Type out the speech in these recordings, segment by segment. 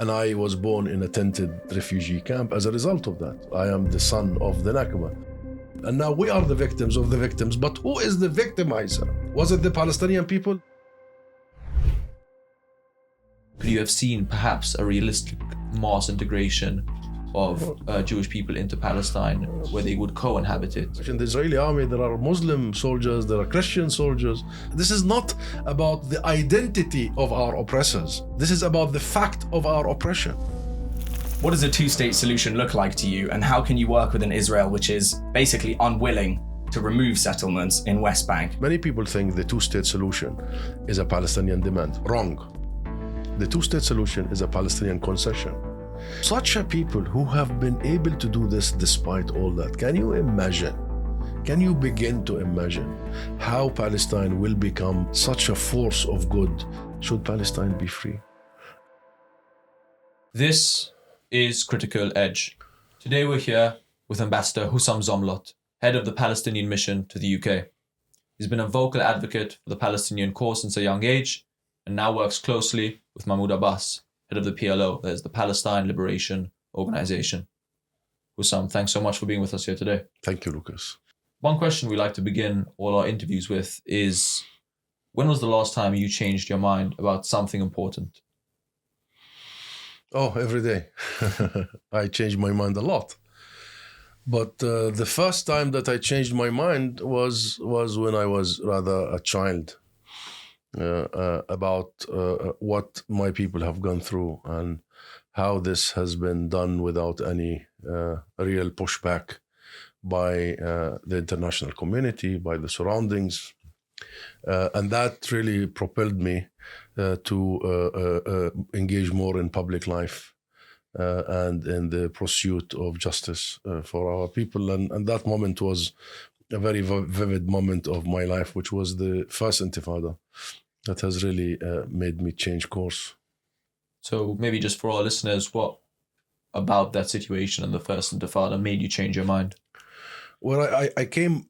And I was born in a tented refugee camp as a result of that. I am the son of the Nakba. And now we are the victims of the victims, but who is the victimizer? Was it the Palestinian people? Could you have seen perhaps a realistic mass integration of Jewish people into Palestine where they would co-inhabit it? In the Israeli army, there are Muslim soldiers, there are Christian soldiers. This is not about the identity of our oppressors. This is about the fact of our oppression. What does a two-state solution look like to you, and how can you work with an Israel which is basically unwilling to remove settlements in West Bank? Many people think the two-state solution is a Palestinian demand. Wrong. The two-state solution is a Palestinian concession. Such a people who have been able to do this despite all that, can you imagine? Can you begin to imagine how Palestine will become such a force of good should Palestine be free? This is Critical Edge. Today we're here with Ambassador Husam Zomlot, head of the Palestinian mission to the UK. He's been a vocal advocate for the Palestinian cause since a young age and now works closely with Mahmoud Abbas, head of the PLO, that is the Palestine Liberation Organization. Husam, thanks so much for being with us here today. Thank you, Lucas. One question we like to begin all our interviews with is, when was the last time you changed your mind about something important? Oh, every day. I change my mind a lot. But the first time that I changed my mind was when I was rather a child, about what my people have gone through and how this has been done without any real pushback by the international community, by the surroundings. And that really propelled me to engage more in public life and in the pursuit of justice for our people. And that moment was a very vivid moment of my life, which was the first Intifada that has really made me change course. So maybe just for our listeners, what about that situation and the first Intifada made you change your mind? Well, I came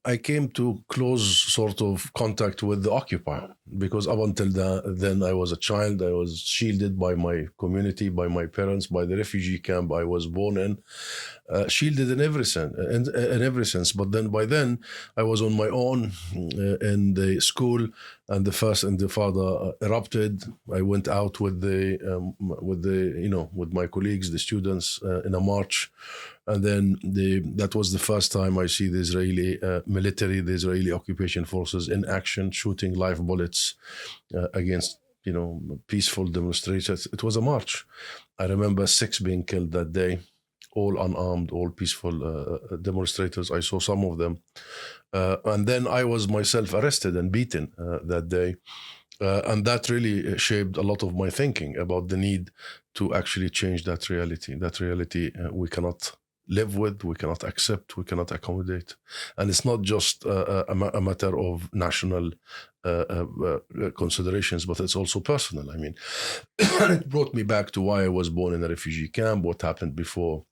to close sort of contact with the occupier, because up until then I was a child. I was shielded by my community, by my parents, by the refugee camp I was born in, shielded in every sense. But then by then I was on my own in the school, and the first Intifada erupted. I went out with my colleagues, the students, in a march. And then that was the first time I see the Israeli military, the Israeli occupation forces in action, shooting live bullets against, peaceful demonstrators. It was a march. I remember 6 being killed that day, all unarmed, all peaceful demonstrators. I saw some of them. And then I was myself arrested and beaten that day. And that really shaped a lot of my thinking about the need to actually change that reality. That reality we cannot live with, we cannot accept, we cannot accommodate. And it's not just a matter of national considerations, but it's also personal. I mean, it brought me back to why I was born in a refugee camp, what happened before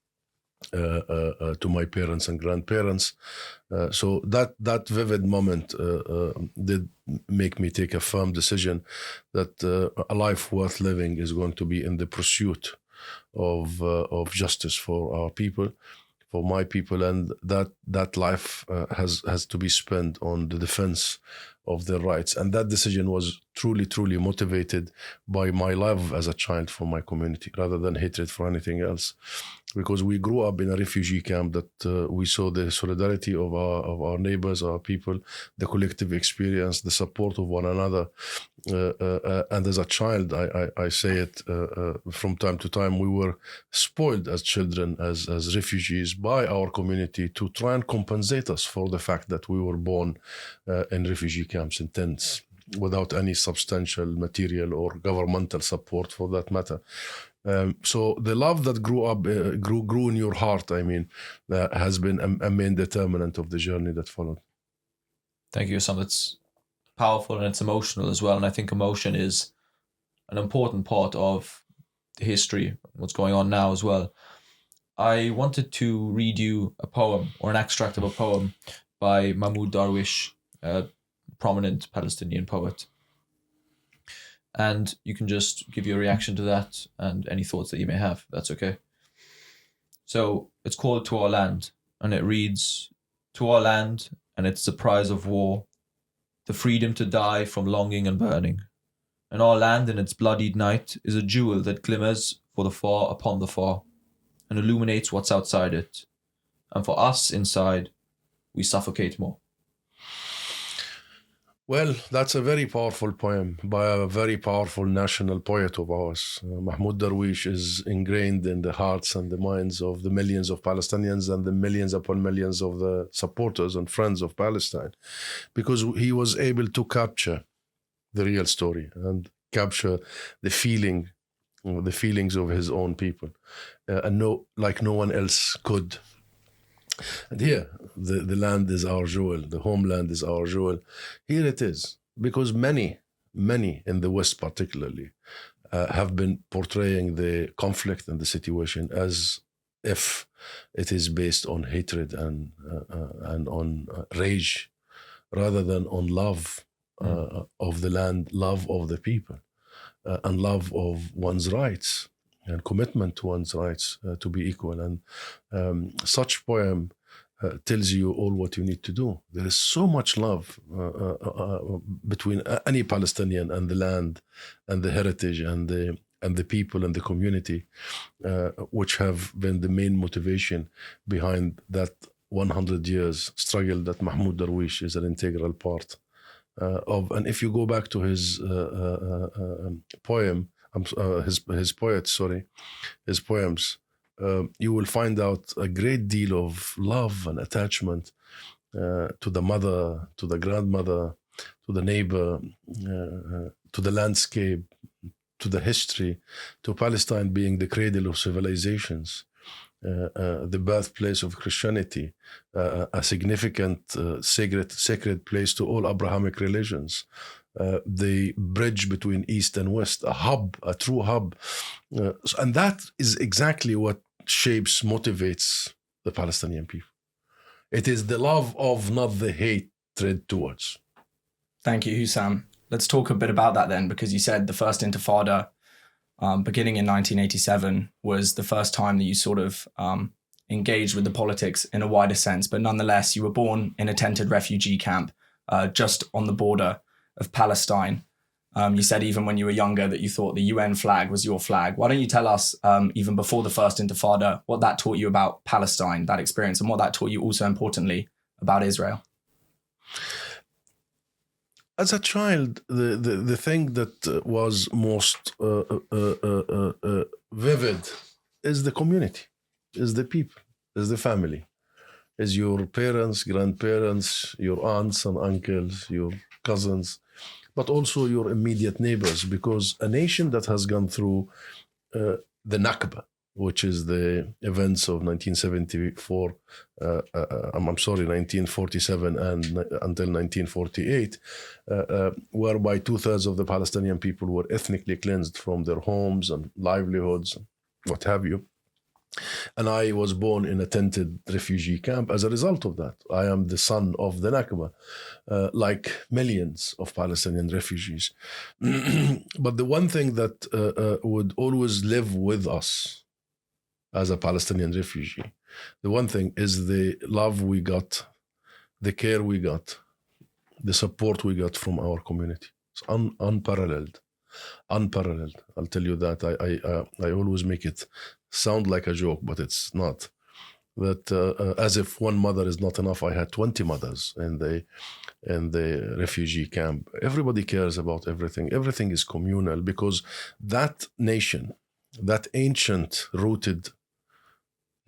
to my parents and grandparents. So that vivid moment did make me take a firm decision that a life worth living is going to be in the pursuit of justice for our people, for my people, and that life has to be spent on the defense of their rights. And that decision was truly motivated by my love as a child for my community, rather than hatred for anything else. Because we grew up in a refugee camp that we saw the solidarity of our neighbors, our people, the collective experience, the support of one another. And as a child, I say it from time to time, we were spoiled as children, as refugees by our community to try and compensate us for the fact that we were born in refugee camps in tents without any substantial material or governmental support for that matter. So the love that grew in your heart, has been a main determinant of the journey that followed. Thank you, Husam. It's powerful and it's emotional as well. And I think emotion is an important part of the history, what's going on now as well. I wanted to read you a poem, or an extract of a poem by Mahmoud Darwish, a prominent Palestinian poet. and you can just give your reaction to that and any thoughts that you may have. That's okay. So it's called To Our Land, and it reads, "To our land, and it's the prize of war, the freedom to die from longing and burning. And our land in its bloodied night is a jewel that glimmers for the far upon the far, and illuminates what's outside it. And for us inside, we suffocate more." Well, that's a very powerful poem by a very powerful national poet of ours. Mahmoud Darwish is ingrained in the hearts and the minds of the millions of Palestinians and the millions upon millions of the supporters and friends of Palestine, because he was able to capture the real story and capture the feelings of his own people, and like no one else could. And here, the land is our jewel, the homeland is our jewel. Here it is, because many in the West particularly have been portraying the conflict and the situation as if it is based on hatred and on rage, rather than on love of the land, love of the people, and love of one's rights and commitment to one's rights to be equal. And such poem tells you all what you need to do. There is so much love between any Palestinian and the land and the heritage and the people and the community, which have been the main motivation behind that 100 years struggle that Mahmoud Darwish is an integral part of. And if you go back to his his poems, you will find out a great deal of love and attachment to the mother, to the grandmother, to the neighbor, to the landscape, to the history, to Palestine being the cradle of civilizations, the birthplace of Christianity, a significant sacred place to all Abrahamic religions, the bridge between East and West, a hub, a true hub. And that is exactly what shapes, motivates the Palestinian people. It is the love of, not the hatred towards. Thank you, Husam. Let's talk a bit about that then, because you said the first Intifada, beginning in 1987, was the first time that you sort of engaged with the politics in a wider sense. But nonetheless, you were born in a tented refugee camp just on the border of Palestine. You said even when you were younger that you thought the UN flag was your flag. Why don't you tell us, even before the first Intifada, what that taught you about Palestine, that experience, and what that taught you also importantly about Israel? As a child, the thing that was most vivid is the community, is the people, is the family, is your parents, grandparents, your aunts and uncles, your cousins, but also your immediate neighbors, because a nation that has gone through the Nakba, which is the events of 1974, 1947 and until 1948, whereby 2/3 of the Palestinian people were ethnically cleansed from their homes and livelihoods, what have you. And I was born in a tented refugee camp as a result of that. I am the son of the Nakba, like millions of Palestinian refugees. But the one thing that would always live with us as a Palestinian refugee, the one thing is the love we got, the care we got, the support we got from our community. It's unparalleled. I'll tell you that. I always make it sound like a joke, but it's not. That as if one mother is not enough, I had 20 mothers in the refugee camp. Everybody cares about everything. Everything is communal, because that nation, that ancient rooted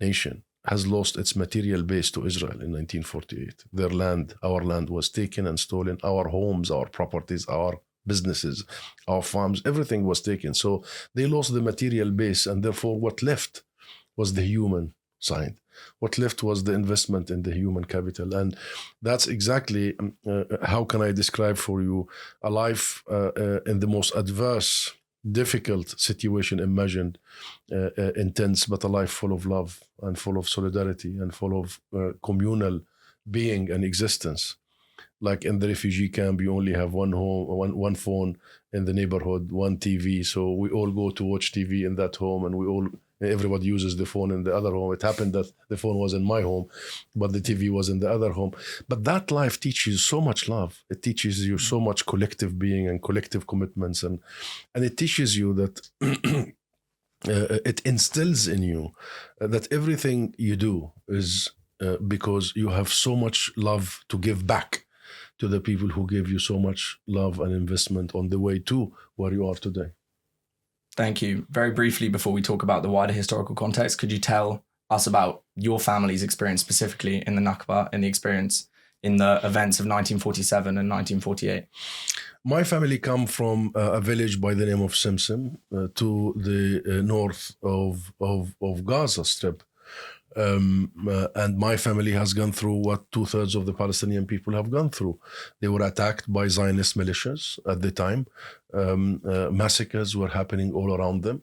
nation, has lost its material base to Israel in 1948. Their land, our land, was taken and stolen. Our homes, our properties, our businesses, our farms, everything was taken. So they lost the material base, and therefore what left was the human side. What left was the investment in the human capital. And that's exactly how can I describe for you a life in the most adverse, difficult situation imagined, intense, but a life full of love and full of solidarity and full of communal being and existence. Like in the refugee camp, you only have one home, one phone in the neighborhood, one TV. So we all go to watch TV in that home, and everybody uses the phone in the other home. It happened that the phone was in my home, but the TV was in the other home. But that life teaches you so much love. It teaches you so much collective being and collective commitments, and it teaches you that it instills in you that everything you do is because you have so much love to give back to the people who gave you so much love and investment on the way to where you are today. Thank you. Very briefly, before we talk about the wider historical context, could you tell us about your family's experience specifically in the Nakba, in the experience in the events of 1947 and 1948? My family come from a village by the name of Simsim to the north of Gaza Strip. And my family has gone through what 2/3 of the Palestinian people have gone through. They were attacked by Zionist militias at the time. Massacres were happening all around them.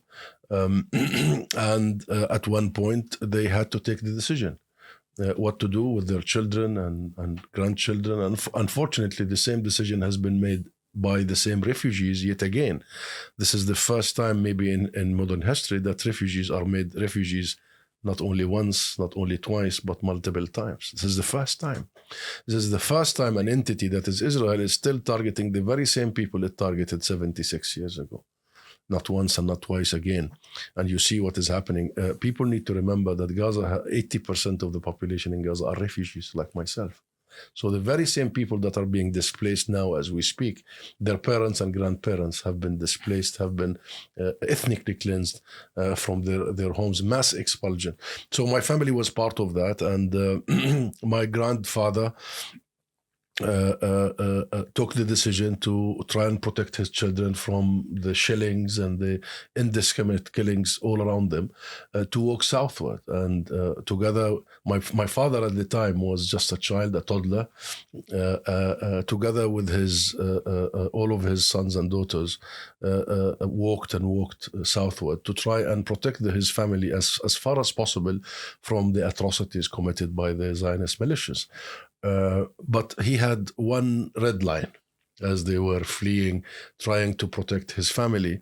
And at one point, they had to take the decision what to do with their children and grandchildren. And unfortunately, the same decision has been made by the same refugees yet again. This is the first time maybe in modern history that refugees are made refugees not only once, not only twice, but multiple times. This is the first time. This is the first time an entity that is Israel is still targeting the very same people it targeted 76 years ago. Not once and not twice again. And you see what is happening. People need to remember that Gaza, 80% of the population in Gaza are refugees like myself. So the very same people that are being displaced now as we speak, their parents and grandparents have been displaced, have been ethnically cleansed from their homes, mass expulsion. So my family was part of that. And my grandfather took the decision to try and protect his children from the shellings and the indiscriminate killings all around them, to walk southward. And together, my father at the time was just a child, a toddler, together with his all of his sons and daughters, walked southward to try and protect his family as far as possible from the atrocities committed by the Zionist militias. But he had one red line as they were fleeing, trying to protect his family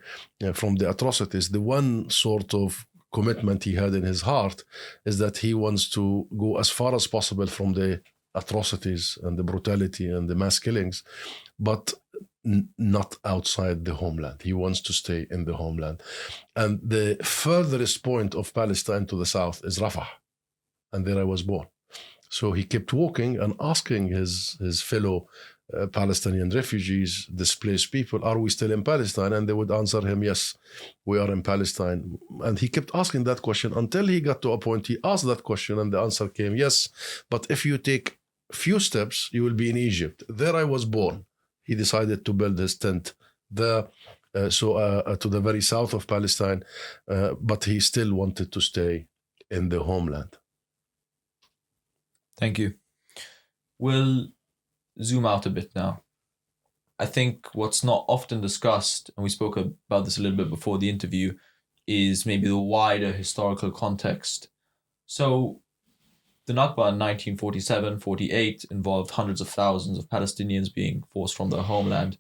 from the atrocities. The one sort of commitment he had in his heart is that he wants to go as far as possible from the atrocities and the brutality and the mass killings, but not outside the homeland. He wants to stay in the homeland. And the furthest point of Palestine to the south is Rafah. And there I was born. So he kept walking and asking his fellow Palestinian refugees, displaced people, are we still in Palestine? And they would answer him, yes, we are in Palestine. And he kept asking that question until he got to a point, he asked that question and the answer came, yes, but if you take few steps, you will be in Egypt. There I was born. He decided to build his tent there, to the very south of Palestine, but he still wanted to stay in the homeland. Thank you. We'll zoom out a bit now. I think what's not often discussed, and we spoke about this a little bit before the interview, is maybe the wider historical context. So the Nakba in 1947-48 involved hundreds of thousands of Palestinians being forced from their homeland.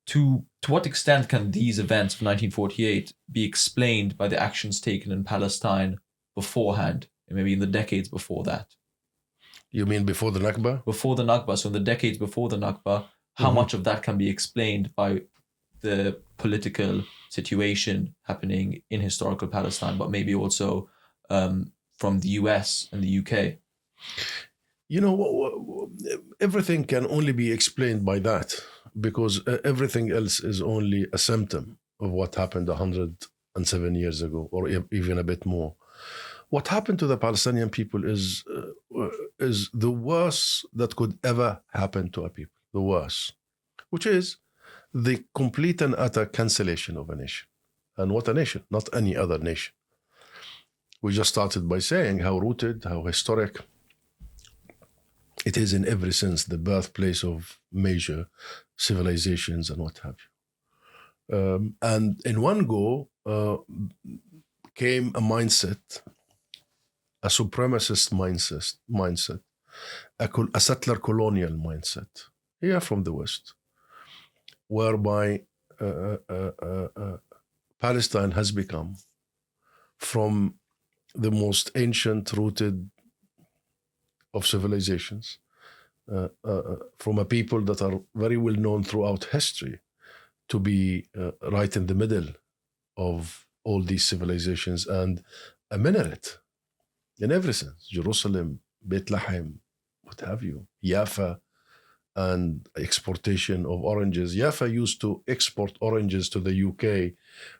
To what extent can these events of 1948 be explained by the actions taken in Palestine beforehand, and maybe in the decades before that? You mean before the Nakba? Before the Nakba, so in the decades before the Nakba, how much of that can be explained by the political situation happening in historical Palestine, but maybe also from the US and the UK? You know, everything can only be explained by that, because everything else is only a symptom of what happened 107 years ago, or even a bit more. What happened to the Palestinian people is the worst that could ever happen to a people, the worst, which is the complete and utter cancellation of a nation. And what a nation, not any other nation. We just started by saying how rooted, how historic it is in every sense, the birthplace of major civilizations and what have you. And in one go came a mindset, a supremacist mindset a settler colonial mindset here from the West, whereby Palestine has become from the most ancient rooted of civilizations, from a people that are very well known throughout history to be right in the middle of all these civilizations and a minaret in every sense. Jerusalem, Bethlehem, what have you, Jaffa, and exportation of oranges. Jaffa used to export oranges to the UK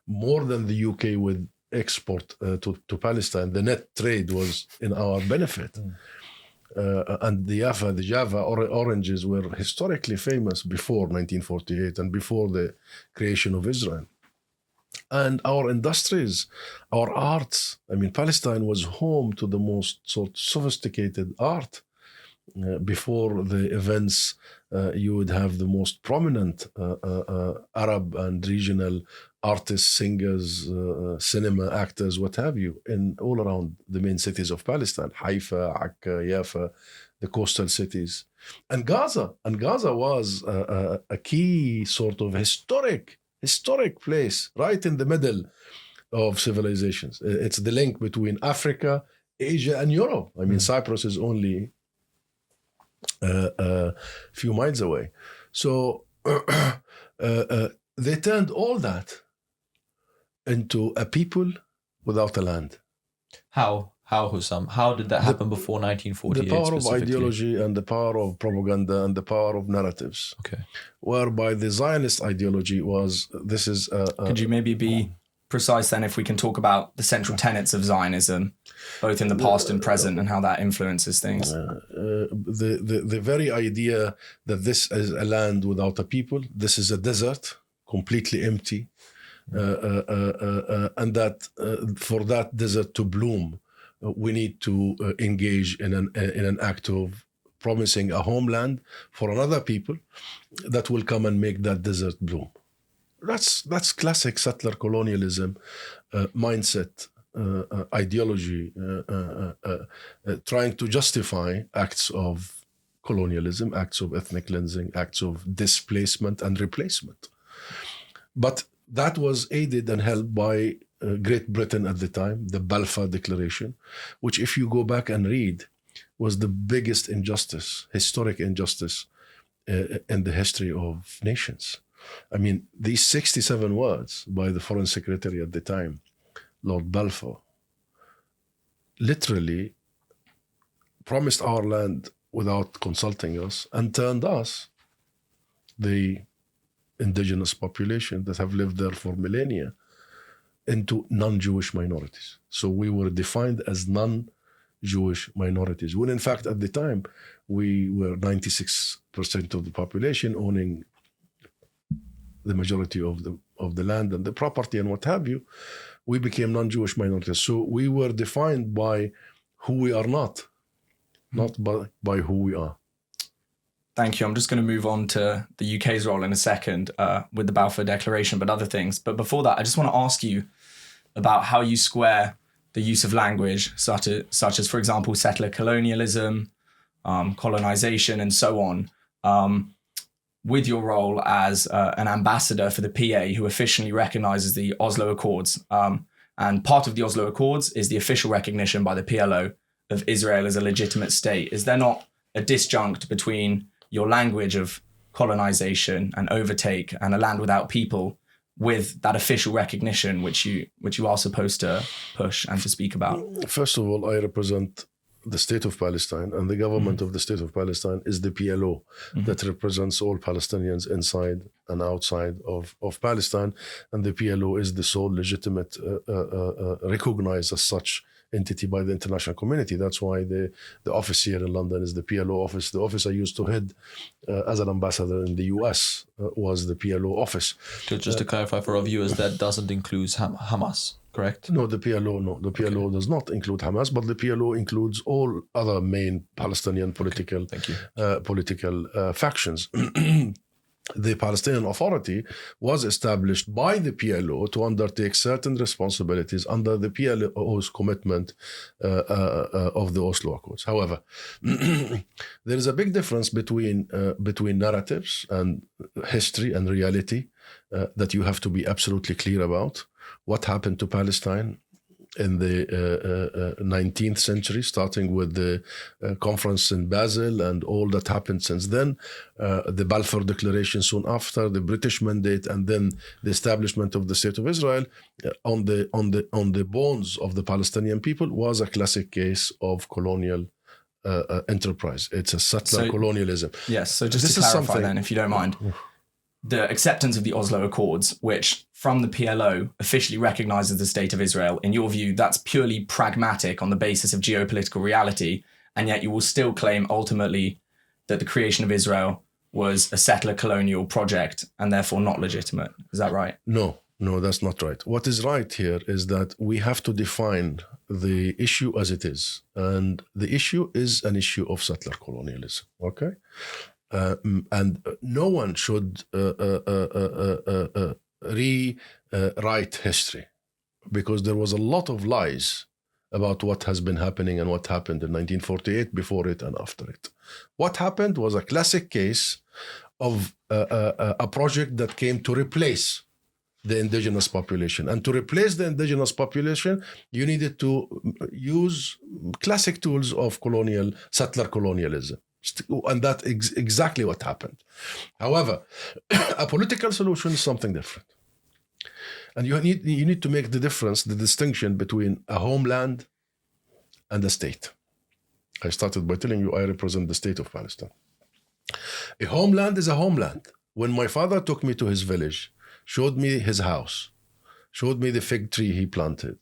more than the UK would export to Palestine. The net trade was in our benefit. And the Java oranges were historically famous before 1948 and before the creation of Israel. And our industries, our arts, I mean, Palestine was home to the most sort of sophisticated art. Before the events, you would have the most prominent Arab and regional artists, singers, cinema actors, what have you, in all around the main cities of Palestine, Haifa, Akka, Jaffa, the coastal cities. And Gaza was a key sort of historic place right in the middle of civilizations. It's the link between Africa, Asia, and Europe. I mean, Cyprus is only a few miles away. So they turned all that into a people without a land. How, Husam? How did that happen before 1948? The power of ideology and the power of propaganda and the power of narratives. Okay. Whereby the Zionist ideology was, this is... Could you maybe be precise then if we can talk about the central tenets of Zionism, both in the past and present, and how that influences things? The very idea that this is a land without a people, this is a desert, completely empty, and that for that desert to bloom, we need to engage in an act of promising a homeland for another people that will come and make that desert bloom. That's classic settler colonialism mindset, ideology, trying to justify acts of colonialism, acts of ethnic cleansing, acts of displacement and replacement. But that was aided and helped by Great Britain at the time, the Balfour Declaration, which, if you go back and read, was the biggest injustice, historic injustice in the history of nations. I mean, these 67 words by the Foreign Secretary at the time, Lord Balfour, literally promised our land without consulting us and turned us, the indigenous population that have lived there for millennia, into non-Jewish minorities. So we were defined as non-Jewish minorities, when in fact at the time we were 96% of the population owning the majority of the land and the property and what have you. We became non-Jewish minorities. So we were defined by who we are not by who we are. Thank you. I'm just going to move on to the UK's role in a second with the Balfour Declaration, but other things. But before that, I just want to ask you about how you square the use of language, such as, for example, settler colonialism, colonization, and so on, with your role as an ambassador for the PA who officially recognizes the Oslo Accords. And part of the Oslo Accords is the official recognition by the PLO of Israel as a legitimate state. Is there not a disjunct between your language of colonization and overtake and a land without people with that official recognition which you are supposed to push and to speak about? First of all, I represent the state of Palestine, and the government of the state of Palestine is the PLO that represents all Palestinians inside and outside of Palestine. And the PLO is the sole legitimate, recognized as such entity by the international community. That's why the office here in London is the PLO office. The office I used to head as an ambassador in the US was the PLO office. Just to clarify for our viewers, that doesn't include Hamas, correct? No, the PLO does not include Hamas, but the PLO includes all other main Palestinian political factions. the Palestinian Authority was established by the PLO to undertake certain responsibilities under the PLO's commitment of the Oslo Accords. However, there is a big difference between narratives and history and reality that you have to be absolutely clear about. What happened to Palestine in the 19th century, starting with the conference in Basel and all that happened since then, the Balfour Declaration soon after, the British Mandate, and then the establishment of the State of Israel on the bones of the Palestinian people was a classic case of colonial enterprise. It's a settler colonialism. Yes, so just to clarify then, if you don't mind, the acceptance of the Oslo Accords, which from the PLO officially recognizes the State of Israel, in your view, that's purely pragmatic on the basis of geopolitical reality, and yet you will still claim ultimately that the creation of Israel was a settler colonial project and therefore not legitimate. Is that right? No, that's not right. What is right here is that we have to define the issue as it is. And the issue is an issue of settler colonialism, okay? And no one should rewrite history, because there was a lot of lies about what has been happening and what happened in 1948, before it and after it. What happened was a classic case of a project that came to replace the indigenous population. And to replace the indigenous population, you needed to use classic tools of settler colonialism. And that's exactly what happened. However, a political solution is something different. And you need to make the distinction between a homeland and a state. I started by telling you I represent the state of Palestine. A homeland is a homeland. When my father took me to his village, showed me his house, showed me the fig tree he planted,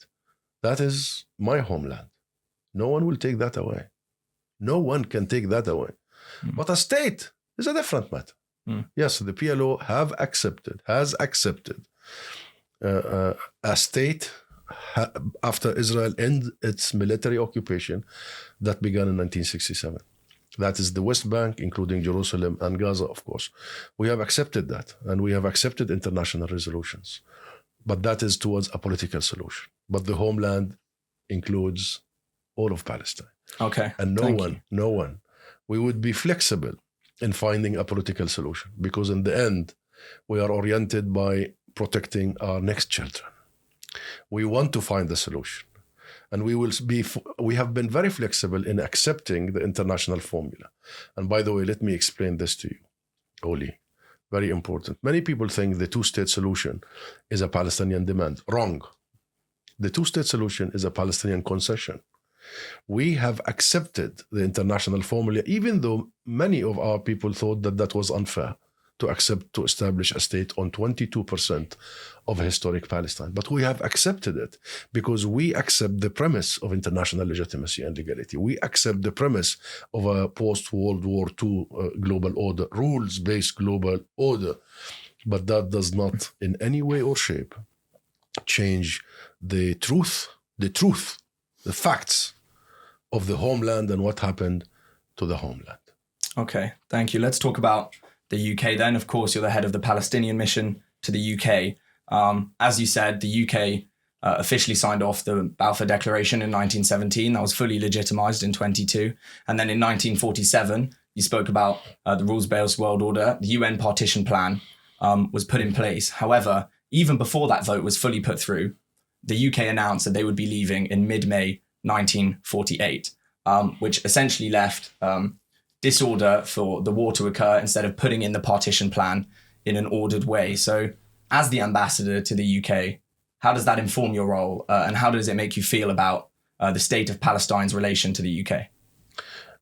that is my homeland. No one will take that away. No one can take that away. But a state is a different matter. Yes, the PLO has accepted a state after Israel ended its military occupation that began in 1967. That is the West Bank, including Jerusalem and Gaza, of course. We have accepted that, and we have accepted international resolutions. But that is towards a political solution. But the homeland includes all of Palestine. Okay. And no one. We would be flexible in finding a political solution, because in the end, we are oriented by protecting our next children. We want to find a solution. And we have been very flexible in accepting the international formula. And by the way, let me explain this to you, Oli. Very important. Many people think the two-state solution is a Palestinian demand. Wrong. The two-state solution is a Palestinian concession. We have accepted the international formula, even though many of our people thought that was unfair to establish a state on 22% of historic Palestine. But we have accepted it because we accept the premise of international legitimacy and legality. We accept the premise of a post-World War II global order, rules-based global order. But that does not in any way or shape change the facts of the homeland and what happened to the homeland. Okay, thank you. Let's talk about the UK then. Of course, you're the head of the Palestinian mission to the UK. As you said, the UK officially signed off the Balfour Declaration in 1917. That was fully legitimized in 22. And then in 1947, you spoke about the rules-based world order. The UN partition plan was put in place. However, even before that vote was fully put through, the UK announced that they would be leaving in mid-May 1948, which essentially left disorder for the war to occur instead of putting in the partition plan in an ordered way. So as the ambassador to the UK, how does that inform your role and how does it make you feel about the state of Palestine's relation to the UK?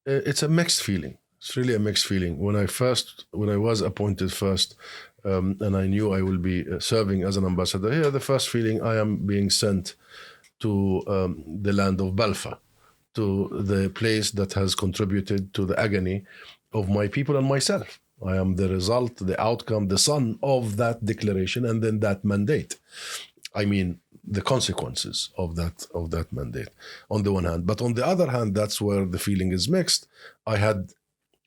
It's a mixed feeling. It's really a mixed feeling. When I was appointed first, and I knew I will be serving as an ambassador here, the first feeling, I am being sent to the land of Balfour, to the place that has contributed to the agony of my people and myself. I am the result, the outcome, the son of that declaration and then that mandate. I mean, the consequences of that mandate on the one hand. But on the other hand, that's where the feeling is mixed. I had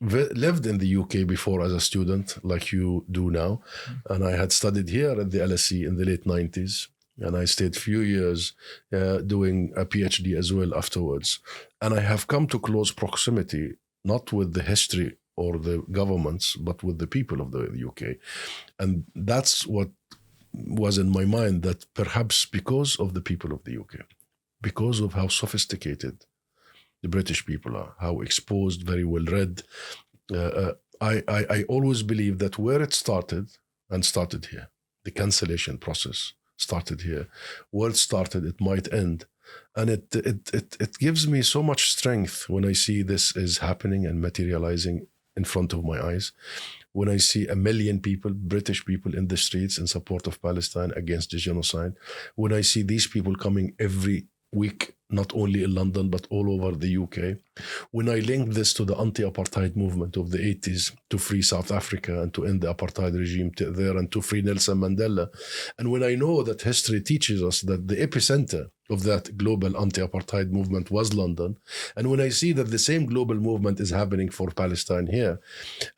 lived in the UK before as a student, like you do now, and I had studied here at the LSE in the late 90s, and I stayed few years doing a PhD as well afterwards. And I have come to close proximity, not with the history or the governments, but with the people of the UK. And that's what was in my mind, that perhaps because of the people of the UK, because of how sophisticated the British people are, how exposed, very well read, I always believe that where it started, and started here, the cancellation process started here. Where it started, it might end. And it gives me so much strength when I see this is happening and materializing in front of my eyes. When I see 1 million people, British people, in the streets in support of Palestine against the genocide. When I see these people coming every week, not only in London, but all over the UK. When I link this to the anti-apartheid movement of the 80s to free South Africa and to end the apartheid regime there and to free Nelson Mandela. And when I know that history teaches us that the epicenter of that global anti-apartheid movement was London. And when I see that the same global movement is happening for Palestine here.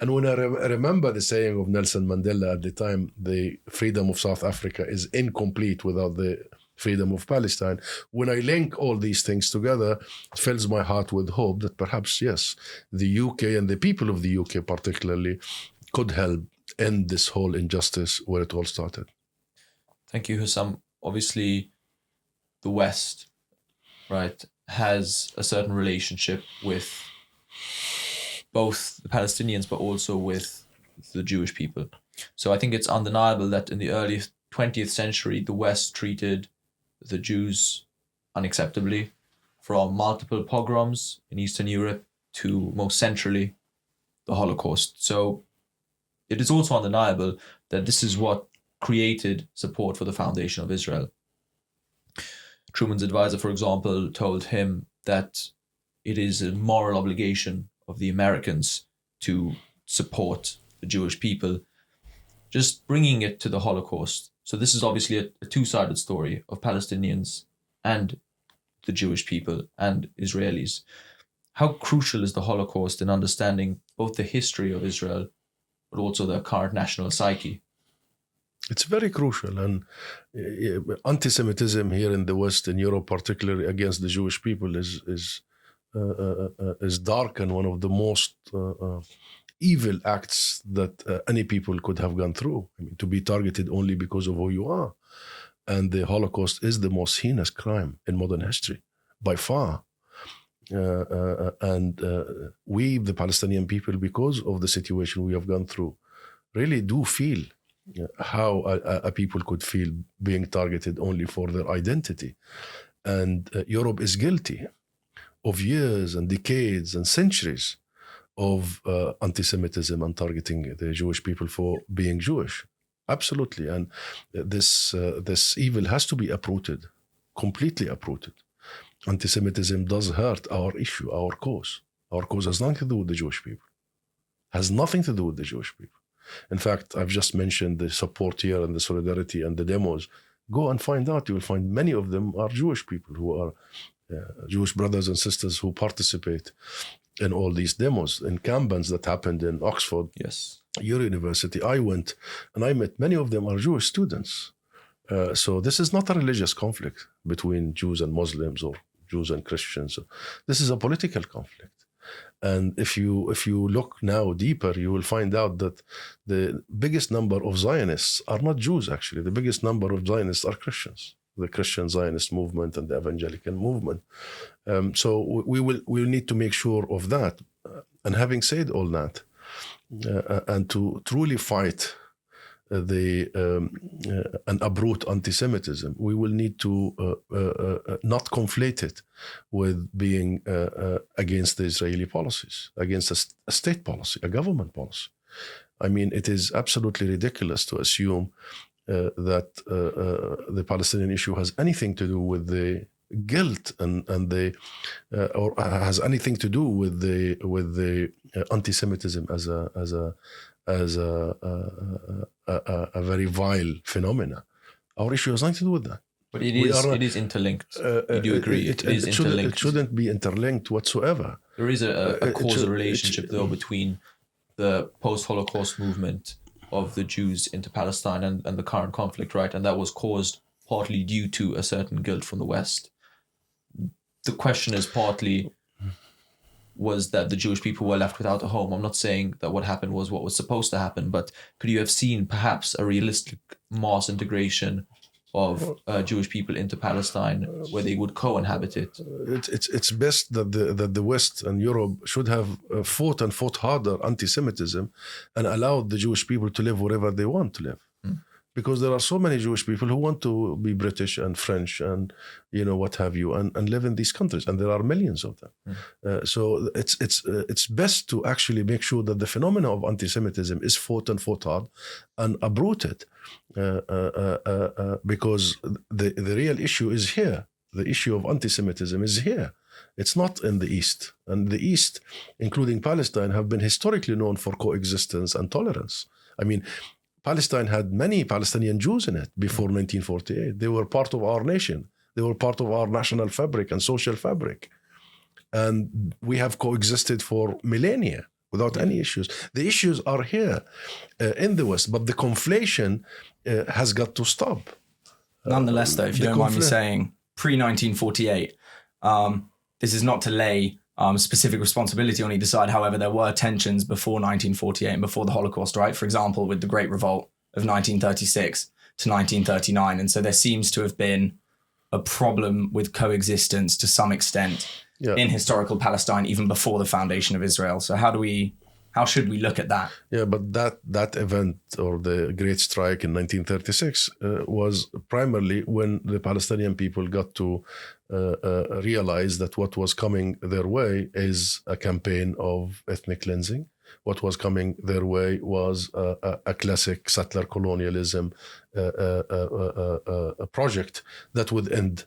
And when I remember the saying of Nelson Mandela at the time, the freedom of South Africa is incomplete without the freedom of Palestine. When I link all these things together, it fills my heart with hope that perhaps, yes, the UK and the people of the UK particularly could help end this whole injustice where it all started. Thank you, Husam. Obviously, the West, right, has a certain relationship with both the Palestinians, but also with the Jewish people. So I think it's undeniable that in the early 20th century, the West treated the Jews unacceptably, from multiple pogroms in Eastern Europe to most centrally the Holocaust. So it is also undeniable that this is what created support for the foundation of Israel. Truman's advisor, for example, told him that it is a moral obligation of the Americans to support the Jewish people, just bringing it to the Holocaust. So this is obviously a two-sided story of Palestinians and the Jewish people and Israelis. How crucial is the Holocaust in understanding both the history of Israel, but also the current national psyche? It's very crucial. And anti-Semitism here in the West, in Europe particularly, against the Jewish people is dark and one of the most evil acts that any people could have gone through. I mean, to be targeted only because of who you are. And the Holocaust is the most heinous crime in modern history, by far. And we, the Palestinian people, because of the situation we have gone through, really do feel how a people could feel being targeted only for their identity. And Europe is guilty of years and decades and centuries of anti-Semitism and targeting the Jewish people for being Jewish. Absolutely. And this evil has to be uprooted, completely uprooted. Anti-Semitism does hurt our issue, our cause. Our cause has nothing to do with the Jewish people. Has nothing to do with the Jewish people. In fact, I've just mentioned the support here and the solidarity and the demos. Go and find out. You will find many of them are Jewish people who are Jewish brothers and sisters who participate in all these demos, in campaigns that happened in Oxford, Yes, your university. I went and I met many of them are Jewish students. So this is not a religious conflict between Jews and Muslims or Jews and Christians. This is a political conflict. And if you look now deeper, you will find out that the biggest number of Zionists are not Jews, actually. The biggest number of Zionists are Christians, the Christian Zionist movement and the evangelical movement. So we will need to make sure of that. And having said all that, and to truly fight and uproot anti-Semitism, we will need to not conflate it with being against the Israeli policies, against a state policy, a government policy. I mean, it is absolutely ridiculous to assume that the Palestinian issue has anything to do with the guilt and or has anything to do with the anti-Semitism as a very vile phenomena. Our issue has nothing to do with that. But it is interlinked. You do agree? It is interlinked. It shouldn't be interlinked whatsoever. There is a causal relationship, though, between the post-Holocaust movement of the Jews into Palestine and the current conflict, right? And that was caused partly due to a certain guilt from the West. The question is partly was that the Jewish people were left without a home. I'm not saying that what happened was what was supposed to happen, but could you have seen perhaps a realistic mass integration of Jewish people into Palestine where they would co-inhabit it? It's best that the West and Europe should have fought harder anti-Semitism and allowed the Jewish people to live wherever they want to live. Because there are so many Jewish people who want to be British and French and what have you and live in these countries, and there are millions of them. So it's best to actually make sure that the phenomena of anti-Semitism is fought hard and uprooted, because the real issue is here. The issue of anti-Semitism is here. It's not in the East. And the East, including Palestine, have been historically known for coexistence and tolerance. I mean, Palestine had many Palestinian Jews in it before 1948. They were part of our nation. They were part of our national fabric and social fabric. And we have coexisted for millennia without any issues. The issues are here in the West, but the conflation has got to stop. Nonetheless, though, if you don't mind me saying, pre-1948, this is not to lay specific responsibility on either side. However, there were tensions before 1948 and before the Holocaust, right? For example, with the Great Revolt of 1936 to 1939. And so there seems to have been a problem with coexistence to some extent in historical Palestine, even before the foundation of Israel. So how should we look at that? Yeah, but that event, or the Great Strike in 1936, was primarily when the Palestinian people got to realize that what was coming their way is a campaign of ethnic cleansing. What was coming their way was a classic settler colonialism a project that would end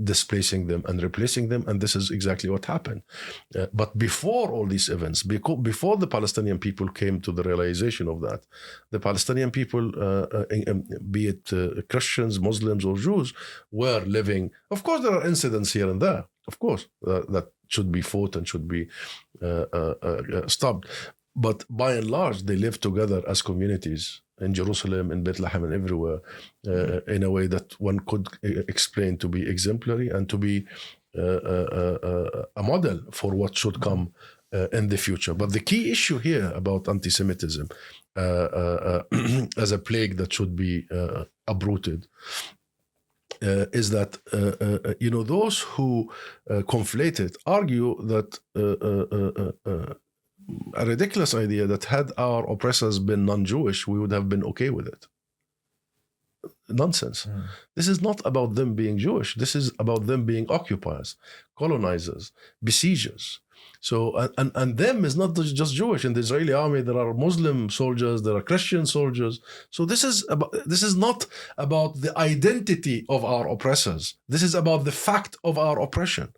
displacing them and replacing them, and this is exactly what happened. But before all these events, before the Palestinian people came to the realization of that, the Palestinian people, be it Christians, Muslims, or Jews, were living. Of course, there are incidents here and there, of course, that should be fought and should be stopped. But by and large, they live together as communities in Jerusalem, in Bethlehem, and everywhere, in a way that one could explain to be exemplary and to be a model for what should come in the future. But the key issue here about anti-Semitism as a plague that should be uprooted is that those who conflate it argue that a ridiculous idea that had our oppressors been non-Jewish, we would have been okay with it. Nonsense. This is not about them being Jewish. This is about them being occupiers, colonizers, besiegers. So, and them is not just Jewish. In the Israeli army, there are Muslim soldiers, there are Christian soldiers. So this is not about the identity of our oppressors. This is about the fact of our oppression.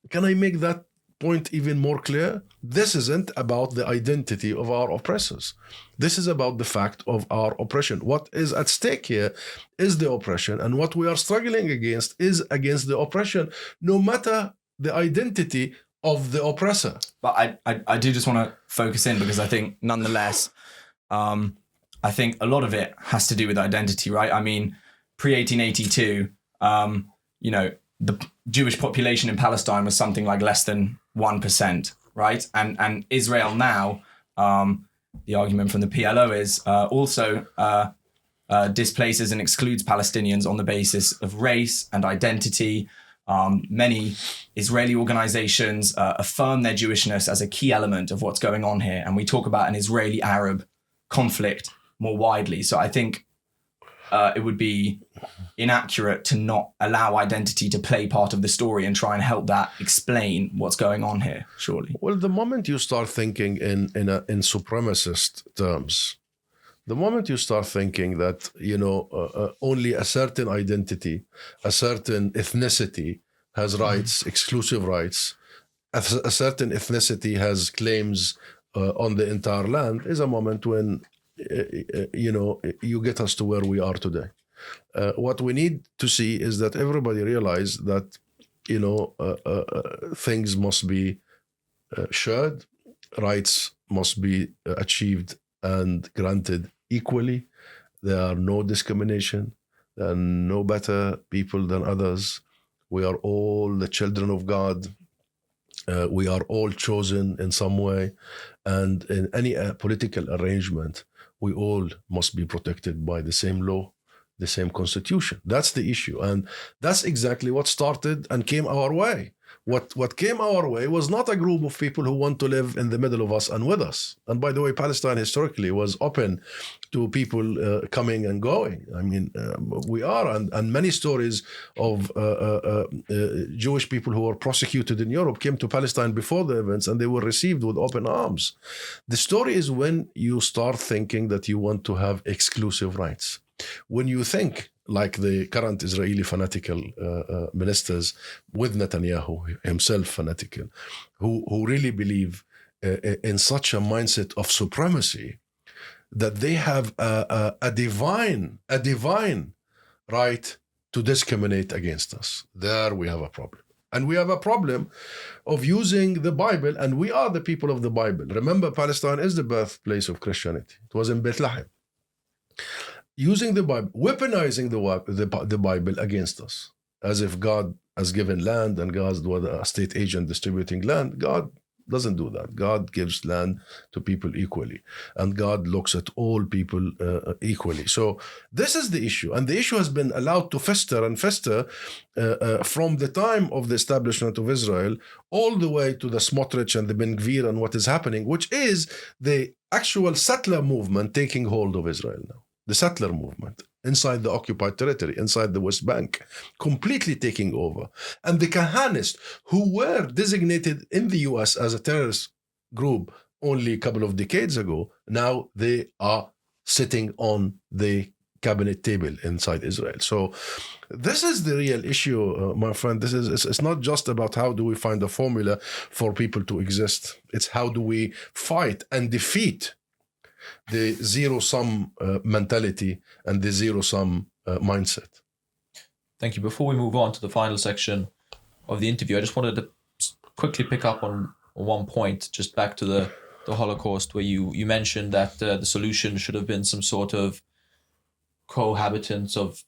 Can I make that point even more clear? This isn't about the identity of our oppressors. This is about the fact of our oppression. What is at stake here is the oppression, and what we are struggling against is against the oppression, no matter the identity of the oppressor. But I do just want to focus in, because I think nonetheless, I think a lot of it has to do with identity, right? I mean, pre-1882, the Jewish population in Palestine was something like less than 1%, right? And Israel now, the argument from the PLO is also displaces and excludes Palestinians on the basis of race and identity. Many Israeli organizations affirm their Jewishness as a key element of what's going on here. And we talk about an Israeli-Arab conflict more widely. So I think it would be inaccurate to not allow identity to play part of the story and try and help that explain what's going on here, surely. Well, the moment you start thinking in supremacist terms, the moment you start thinking that, only a certain identity, a certain ethnicity has rights, exclusive rights, a certain ethnicity has claims on the entire land, is a moment when, you get us to where we are today. What we need to see is that everybody realize that, things must be shared, rights must be achieved and granted equally. There are no discrimination. There are no better people than others. We are all the children of God. We are all chosen in some way. And in any political arrangement, we all must be protected by the same law, the same constitution. That's the issue. And that's exactly what started and came our way. What came our way was not a group of people who want to live in the middle of us and with us. And by the way, Palestine historically was open to people coming and going. I mean, we are, and many stories of Jewish people who were prosecuted in Europe came to Palestine before the events, and they were received with open arms. The story is when you start thinking that you want to have exclusive rights. When you think like the current Israeli fanatical ministers with Netanyahu himself fanatical, who really believe in such a mindset of supremacy that they have a divine right to discriminate against us. There we have a problem. And we have a problem of using the Bible, and we are the people of the Bible. Remember, Palestine is the birthplace of Christianity. It was in Bethlehem. Using the Bible, weaponizing the Bible against us, as if God has given land and God was a state agent distributing land. God doesn't do that. God gives land to people equally, and God looks at all people equally. So this is the issue, and the issue has been allowed to fester and fester from the time of the establishment of Israel all the way to the Smotrich and the Ben Gvir and what is happening, which is the actual settler movement taking hold of Israel now. The settler movement inside the occupied territory, inside the West Bank, completely taking over. And the Kahanists, who were designated in the US as a terrorist group only a couple of decades ago, now they are sitting on the cabinet table inside Israel. So this is the real issue, my friend. It's not just about how do we find a formula for people to exist. It's how do we fight and defeat the zero-sum mentality and the zero-sum mindset. Thank you. Before we move on to the final section of the interview, I just wanted to quickly pick up on one point, just back to the Holocaust, where you mentioned that the solution should have been some sort of cohabitance of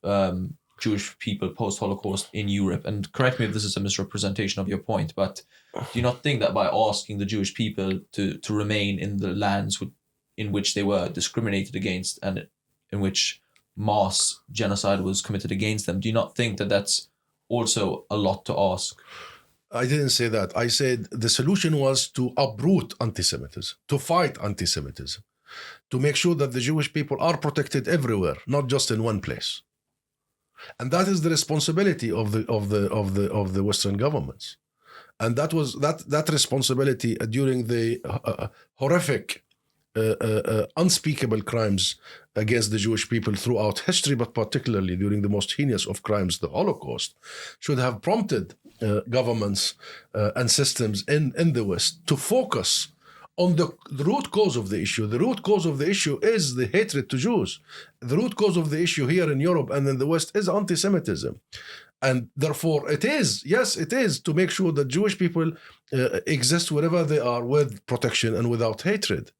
Jewish people post-Holocaust in Europe. And correct me if this is a misrepresentation of your point, but do you not think that by asking the Jewish people to remain in the lands in which they were discriminated against and in which mass genocide was committed against them, do you not think that that's also a lot to ask? I didn't say that. I said the solution was to uproot anti-Semitism, to fight anti-Semitism, to make sure that the Jewish people are protected everywhere, not just in one place. And that is the responsibility of the Western governments. And that was that responsibility during the horrific unspeakable crimes against the Jewish people throughout history, but particularly during the most heinous of crimes, the Holocaust, should have prompted governments and systems in the West to focus on the root cause of the issue. The root cause of the issue is the hatred to Jews. The root cause of the issue here in Europe and in the West is anti-Semitism. And therefore it is to make sure that Jewish people exist wherever they are with protection and without hatred.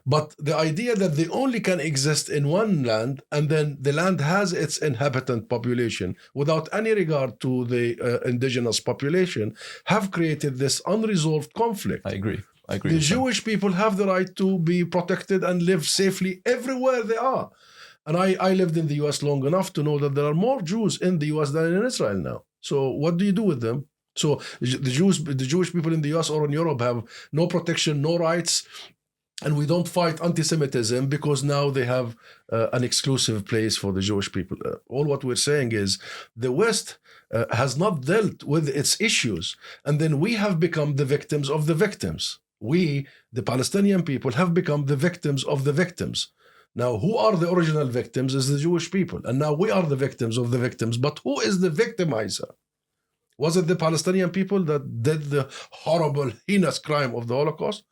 But the idea that they only can exist in one land, and then the land has its inhabitant population without any regard to the indigenous population, have created this unresolved conflict. I agree. The Jewish people have the right to be protected and live safely everywhere they are. And I lived in the US long enough to know that there are more Jews in the US than in Israel now. So what do you do with them? So the Jewish people in the US or in Europe have no protection, no rights, and we don't fight anti-Semitism because now they have an exclusive place for the Jewish people. All what we're saying is the West has not dealt with its issues, and then we have become the victims of the victims. We, the Palestinian people, have become the victims of the victims. Now, who are the original victims is the Jewish people, and now we are the victims of the victims. But who is the victimizer? Was it the Palestinian people that did the horrible, heinous crime of the Holocaust?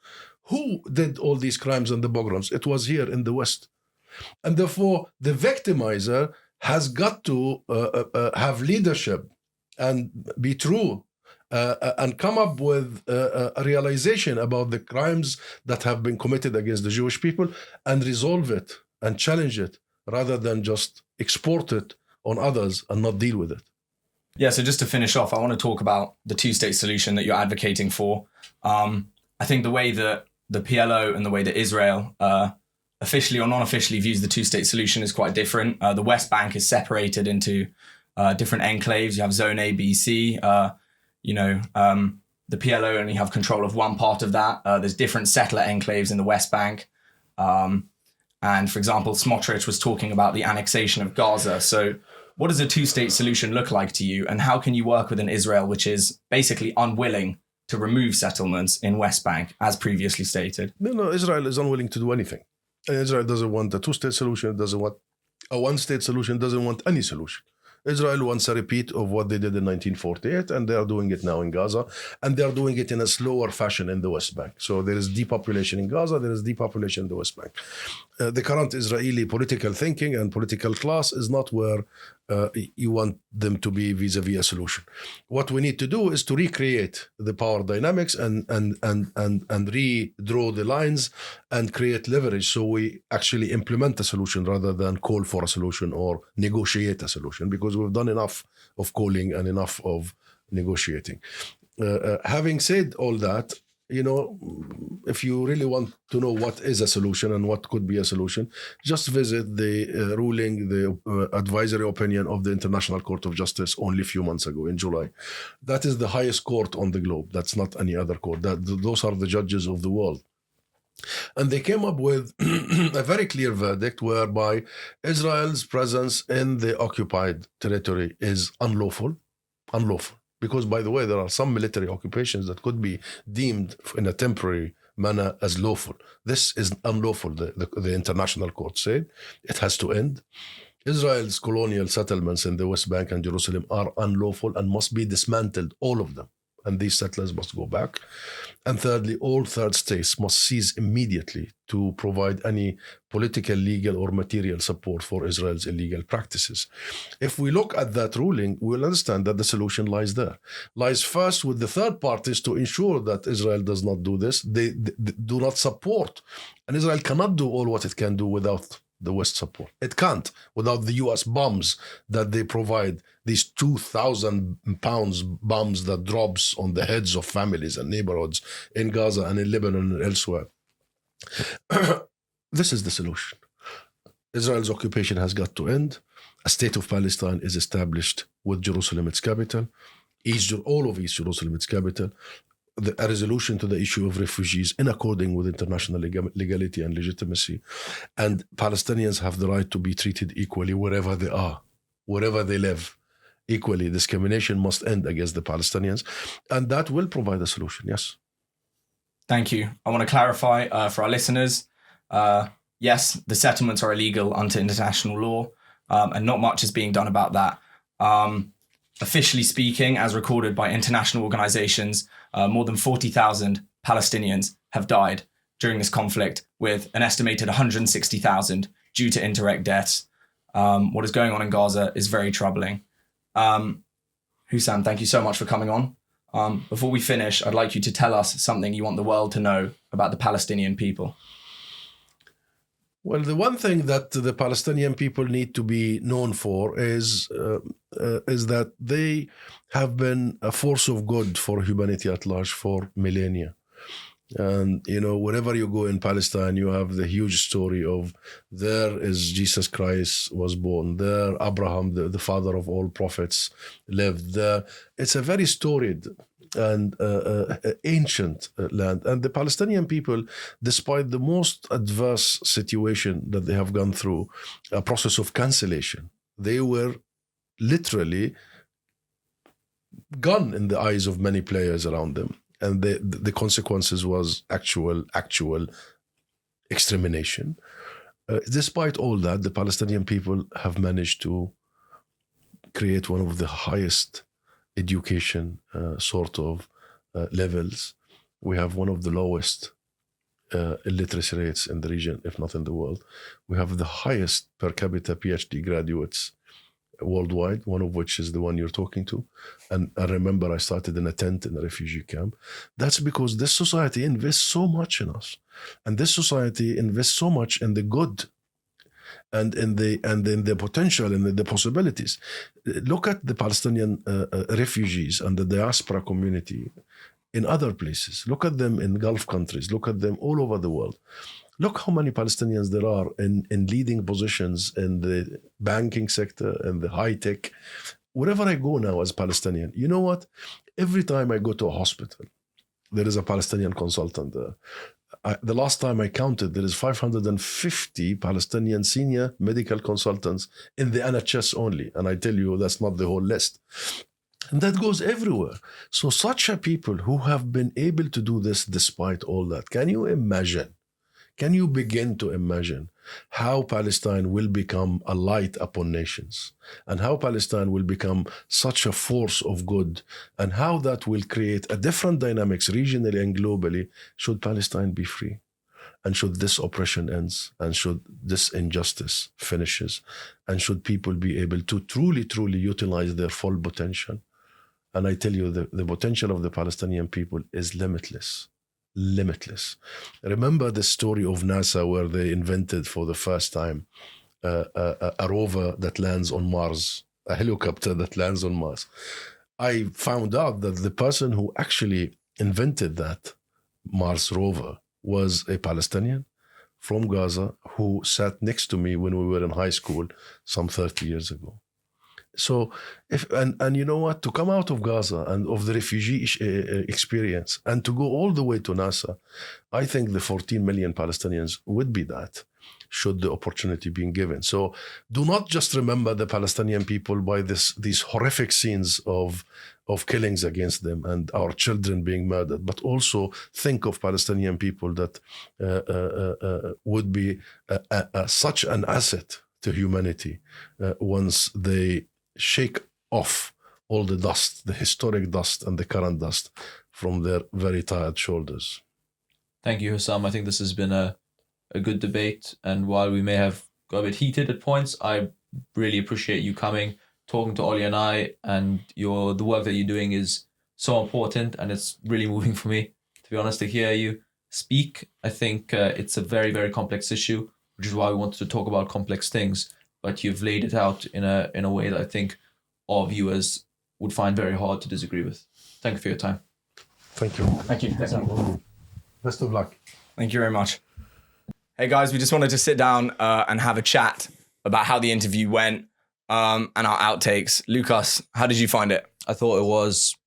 Who did all these crimes and the pogroms? It was here in the West. And therefore, the victimizer has got to have leadership and be true and come up with a realization about the crimes that have been committed against the Jewish people and resolve it and challenge it rather than just export it on others and not deal with it. Yeah, so just to finish off, I want to talk about the two-state solution that you're advocating for. I think the way that the PLO and the way that Israel officially or non-officially views the two-state solution is quite different. The West Bank is separated into different enclaves. You have Zone A, B, C. The PLO only have control of one part of that. There's different settler enclaves in the West Bank. And for example, Smotrich was talking about the annexation of Gaza. So what does a two-state solution look like to you? And how can you work with an Israel which is basically unwilling to remove settlements in West Bank, as previously stated? No, Israel is unwilling to do anything. Israel doesn't want a two-state solution, it doesn't want a one-state solution, doesn't want any solution. Israel wants a repeat of what they did in 1948, and they are doing it now in Gaza, and they are doing it in a slower fashion in the West Bank. So there is depopulation in Gaza, there is depopulation in the West Bank. The current Israeli political thinking and political class is not where you want them to be vis-a-vis a solution. What we need to do is to recreate the power dynamics and redraw the lines and create leverage so we actually implement a solution rather than call for a solution or negotiate a solution, because we've done enough of calling and enough of negotiating. Having said all that, if you really want to know what is a solution and what could be a solution, just visit the advisory opinion of the International Court of Justice only a few months ago in July. That is the highest court on the globe. That's not any other court. Those are the judges of the world. And they came up with a very clear verdict whereby Israel's presence in the occupied territory is unlawful. Because, by the way, there are some military occupations that could be deemed in a temporary manner as lawful. This is unlawful, the International Court said. It has to end. Israel's colonial settlements in the West Bank and Jerusalem are unlawful and must be dismantled, all of them. And these settlers must go back. And thirdly, all third states must cease immediately to provide any political, legal, or material support for Israel's illegal practices. If we look at that ruling, we'll understand that the solution lies there. Lies first with the third parties to ensure that Israel does not do this. They do not support. And Israel cannot do all what it can do without the West support. It can't without the US bombs that they provide, these 2,000 pounds bombs that drops on the heads of families and neighborhoods in Gaza and in Lebanon and elsewhere. This is the solution. Israel's occupation has got to end. A state of Palestine is established with Jerusalem its capital, all of East Jerusalem its capital, a resolution to the issue of refugees in according with international legality and legitimacy. And Palestinians have the right to be treated equally wherever they are, wherever they live. Equally, discrimination must end against the Palestinians, and that will provide a solution, yes. Thank you. I want to clarify for our listeners, yes, the settlements are illegal under international law, and not much is being done about that. Officially speaking, as recorded by international organizations, more than 40,000 Palestinians have died during this conflict, with an estimated 160,000 due to indirect deaths. What is going on in Gaza is very troubling. Husam, thank you so much for coming on. Before we finish, I'd like you to tell us something you want the world to know about the Palestinian people. Well, the one thing that the Palestinian people need to be known for is that they have been a force of good for humanity at large for millennia. And, wherever you go in Palestine, you have the huge story of there is Jesus Christ was born, there Abraham, the father of all prophets, lived there. It's a very storied and ancient land. And the Palestinian people, despite the most adverse situation that they have gone through, a process of cancellation, they were literally gone in the eyes of many players around them. And the consequences was actual extermination. Despite all that, the Palestinian people have managed to create one of the highest education levels. We have one of the lowest illiteracy rates in the region, if not in the world. We have the highest per capita PhD graduates worldwide, one of which is the one you're talking to. And I remember I started in a tent in a refugee camp. That's because this society invests so much in us. And this society invests so much in the good and in the potential and in the possibilities. Look at the Palestinian refugees and the diaspora community in other places. Look at them in Gulf countries. Look at them all over the world. Look how many Palestinians there are in leading positions in the banking sector and the high tech. Wherever I go now as Palestinian, you know what? Every time I go to a hospital, there is a Palestinian consultant there. The last time I counted, there is 550 Palestinian senior medical consultants in the NHS only. And I tell you, that's not the whole list. And that goes everywhere. So such a people who have been able to do this despite all that, can you imagine? Can you begin to imagine how Palestine will become a light upon nations, and how Palestine will become such a force of good, and how that will create a different dynamics regionally and globally should Palestine be free, and should this oppression ends, and should this injustice finishes, and should people be able to truly, truly utilize their full potential. And I tell you, the potential of the Palestinian people is limitless. Limitless. Remember the story of NASA where they invented for the first time a rover that lands on Mars, a helicopter that lands on Mars. I found out that the person who actually invented that Mars rover was a Palestinian from Gaza who sat next to me when we were in high school some 30 years ago. So, and you know what, to come out of Gaza and of the refugee experience and to go all the way to NASA, I think the 14 million Palestinians would be that, should the opportunity be given. So do not just remember the Palestinian people by these horrific scenes of killings against them and our children being murdered, but also think of Palestinian people that would be such an asset to humanity once they shake off all the dust, the historic dust and the current dust from their very tired shoulders. Thank you, Husam. I think this has been a good debate. And while we may have got a bit heated at points, I really appreciate you coming, talking to Ollie and I, and the work that you're doing is so important, and it's really moving for me, to be honest, to hear you speak. I think it's a very, very complex issue, which is why we wanted to talk about complex things. But you've laid it out in a way that I think our viewers would find very hard to disagree with. Thank you for your time. Thank you. Thank you. Best of luck. Thank you very much. Hey guys, we just wanted to sit down and have a chat about how the interview went and our outtakes. Lucas, how did you find it? I thought it was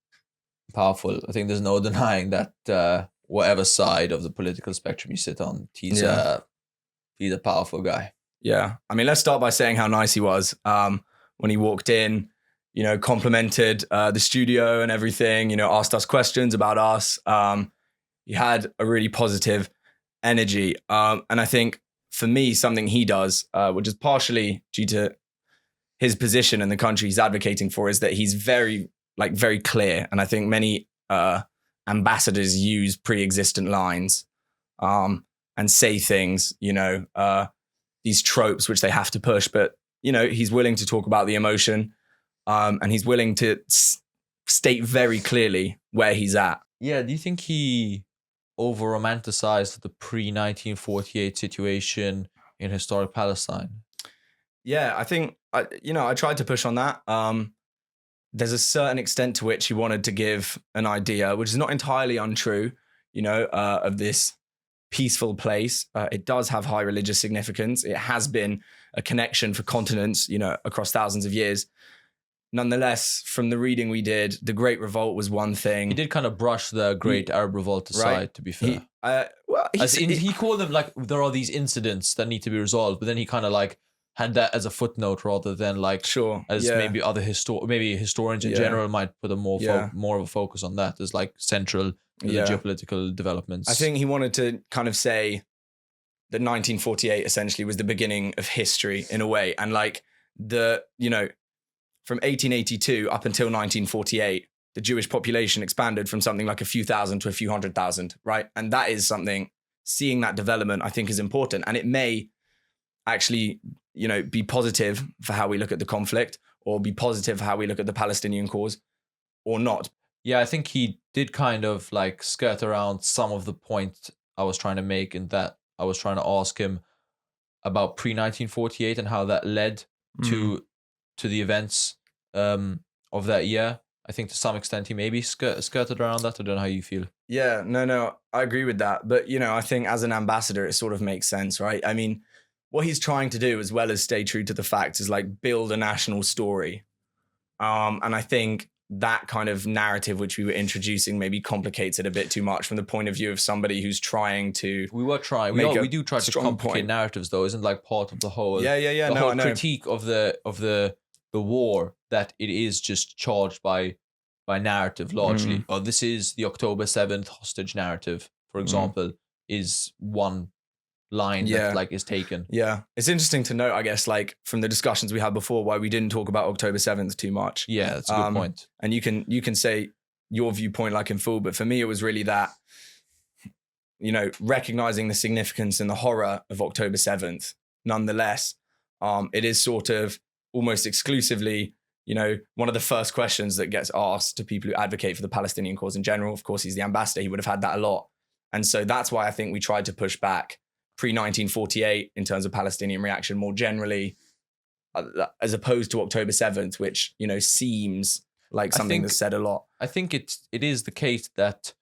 powerful. I think there's no denying that whatever side of the political spectrum you sit on, he's a powerful guy. Yeah. I mean, let's start by saying how nice he was when he walked in, complimented the studio and everything, asked us questions about us. He had a really positive energy. And I think for me, something he does, which is partially due to his position in the country he's advocating for, is that he's very clear. And I think many ambassadors use pre-existent lines and say things, these tropes which they have to push, but he's willing to talk about the emotion, and he's willing to state very clearly where he's at. Yeah, do you think he over-romanticized the pre-1948 situation in historic Palestine? Yeah, I think I tried to push on that. There's a certain extent to which he wanted to give an idea, which is not entirely untrue, of this peaceful place. It does have high religious significance. It has been a connection for continents, across thousands of years. Nonetheless, from the reading we did, the Great Revolt was one thing. He did kind of brush the Great Arab Revolt aside, to be fair. He called them like there are these incidents that need to be resolved, but then he kind of like had that as a footnote rather than like maybe other historians in general might put a more of a focus on that as like central to the geopolitical developments. I think he wanted to kind of say that 1948 essentially was the beginning of history in a way, and like from 1882 up until 1948, the Jewish population expanded from something like a few thousand to a few 100,000, right? And that is something, seeing that development, I think is important. And it may actually, be positive for how we look at the conflict, or be positive how we look at the Palestinian cause or not. Yeah, I think he did kind of like skirt around some of the points I was trying to make, in that I was trying to ask him about pre-1948 and how that led to the events of that year. I think to some extent he maybe skirted around that. I don't know how you feel. Yeah, no, I agree with that. But, I think as an ambassador, it sort of makes sense, right? I mean, what he's trying to do, as well as stay true to the facts, is like build a national story. And I think that kind of narrative which we were introducing maybe complicates it a bit too much from the point of view of somebody who's trying to. We were trying. We do try to complicate narratives, though, isn't like part of the whole. Yeah. The whole critique of the war, that it is just charged by narrative largely. Or this is the October 7th hostage narrative, for example, is one line that like is taken. Yeah, it's interesting to note, I guess, like from the discussions we had before, why we didn't talk about October 7th too much. Yeah, that's a good point. And you can say your viewpoint like in full, but for me it was really that, recognizing the significance and the horror of October 7th. Nonetheless, it is sort of almost exclusively, one of the first questions that gets asked to people who advocate for the Palestinian cause in general. Of course, he's the ambassador. He would have had that a lot. And so that's why I think we tried to push back pre-1948 in terms of Palestinian reaction more generally, as opposed to October 7th, which, seems like something that's said a lot. I think it is the case that